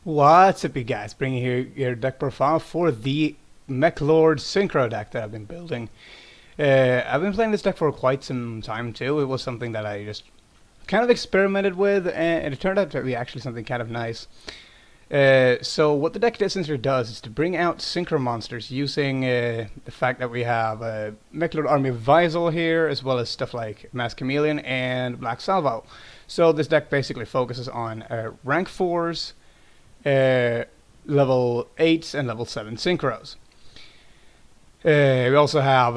What's up, you guys? Bringing here your deck profile for the Meklord Synchro deck that I've been building. I've been playing this deck for quite some time too. It was something that I just kind of experimented with, and it turned out to be actually something kind of nice. So what the deck essentially does is to bring out synchro monsters using the fact that we have Meklord Army of Visel here, as well as stuff like Mass Chameleon and Black Salvo. So this deck basically focuses on rank 4s, level 8s and level 7 synchros. We also have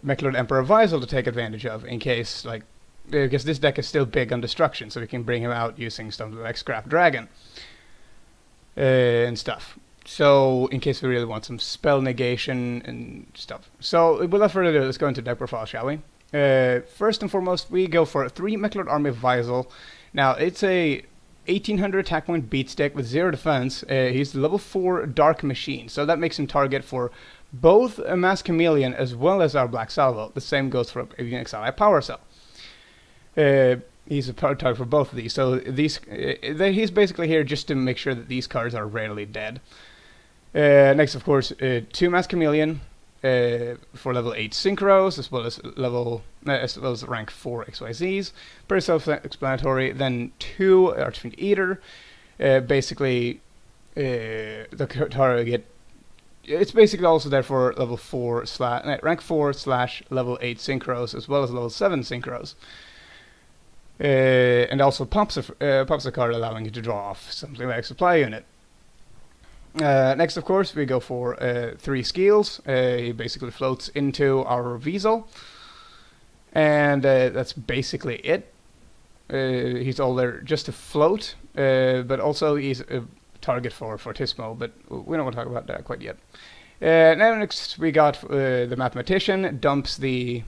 Meklord Emperor Visel to take advantage of in case, like, because this deck is still big on destruction, so we can bring him out using stuff like Scrap Dragon and stuff. So in case we really want some spell negation and stuff. So without further ado, let's go into deck profile, shall we? First and foremost, we go for 3 Meklord Army of Visel. Now it's a 1800 attack point beats deck with 0 defense. He's level 4 Dark Machine, so that makes him target for both a Mass Chameleon as well as our Black Salvo. The same goes for a Unix Ally Power Cell. He's a target for both of these, so he's basically here just to make sure that these cards are rarely dead. Next, of course, 2 Mass Chameleon for level 8 synchros, as well as rank 4 XYZs. Pretty self-explanatory. Then 2 Archfiend Eater. Basically, the target. It's basically also there for level 4 rank 4 / level 8 synchros, as well as level 7 synchros. And also pops a card allowing you to draw off something like Supply Unit. Next, of course, we go for 3 skills. He basically floats into our Visel, and that's basically it. He's all there just to float, but also he's a target for Fortismo, but we don't want to talk about that quite yet. Now next we got the Mathematician, dumps the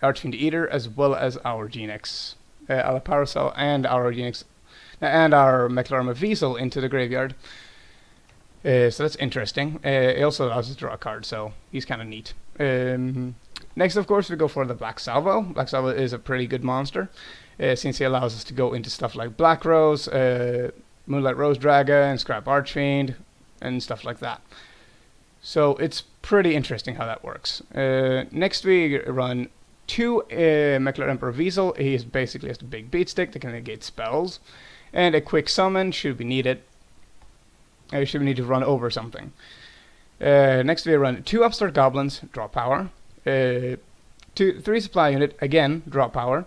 Archfiend Eater as well as our Genix Ally Power Cell and our Genix and our Meklord Army of Visel into the graveyard. So that's interesting. It also allows us to draw a card, so he's kind of neat. Next, of course, we go for the Black Salvo. Black Salvo is a pretty good monster, since he allows us to go into stuff like Black Rose, Moonlight Rose Dragon, Scrap Archfiend, and stuff like that. So it's pretty interesting how that works. Next, we run 2 Meklord Emperor Visel. He's basically just a big beat stick that can negate spells, and a quick summon should we need it. Should we need to run over something. Next we run 2 Upstart Goblins, draw power. 3 Supply Unit, again, draw power.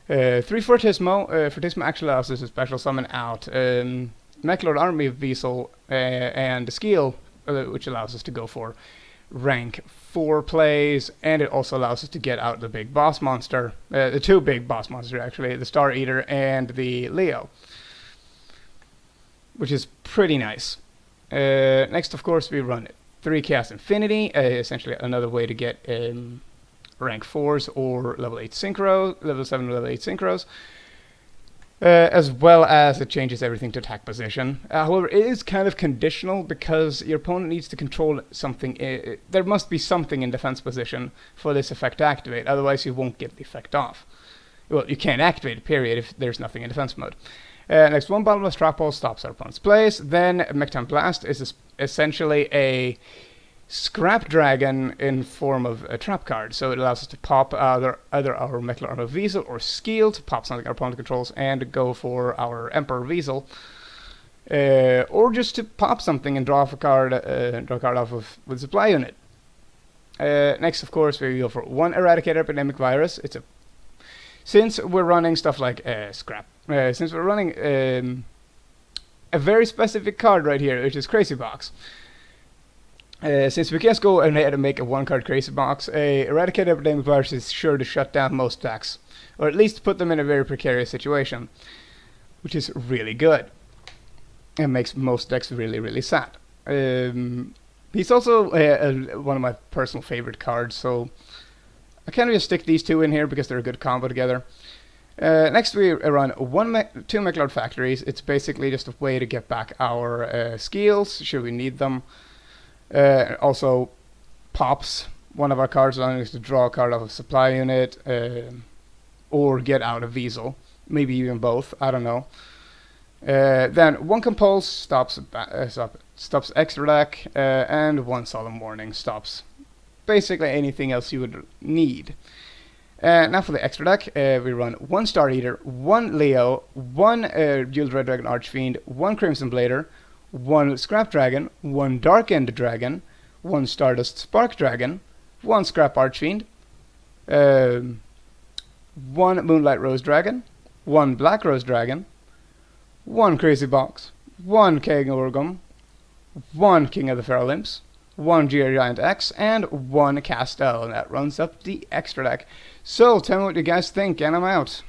3 Fortismo. Fortismo actually allows us to special summon out Meklord Army of Visel and the skill, which allows us to go for rank 4 plays, and it also allows us to get out the big boss monster, the 2 big boss monsters actually, the Star Eater and the Leo, which is pretty nice. Next, of course, we run 3 Chaos Infinity, essentially another way to get rank 4s or level 8 synchro, level 7 or level 8 synchros, as well as it changes everything to attack position. However, it is kind of conditional because your opponent needs to control something. There must be something in defense position for this effect to activate, otherwise you won't get the effect off. Well, you can't activate it, period, if there's nothing in defense mode. Next, 1 Bottomless Trap Ball stops our opponent's plays. Then Mechtan Blast is essentially a Scrap Dragon in form of a trap card. So it allows us to pop either our Meklord Army of Visel or Skeel to pop something our opponent controls and go for our Emperor Visel. Or just to pop something and draw a card off of with Supply Unit. Next, of course, we go for 1 Eradicator Epidemic Virus. Since we're running stuff like since we're running a very specific card right here, which is Crazy Box. Since we can't go ahead and make a 1-card Crazy Box, a Eradicated Epidemic Virus is sure to shut down most decks, or at least put them in a very precarious situation, which is really good. It makes most decks really, really sad. He's also one of my personal favorite cards, so I kind of just stick these 2 in here because they're a good combo together. Next we run 2 Meklord Factories. It's basically just a way to get back our skills, should we need them. Also pops one of our cards, allowing us to draw a card off a Supply Unit, or get out a Visel. Maybe even both, I don't know. Then one compulse stops extra deck, and one solemn warning stops basically anything else you would need. Now for the extra deck, we run one Star Eater, one Leo, one Jeweled Red Dragon Archfiend, one Crimson Blader, one Scrap Dragon, one Dark End Dragon, one Stardust Spark Dragon, one Scrap Archfiend, one Moonlight Rose Dragon, one Black Rose Dragon, one Crazy Box, one King Orgum, one King of the Feral Imps, one Giant X, and one Castel, and that runs up the extra deck. So tell me what you guys think, and I'm out.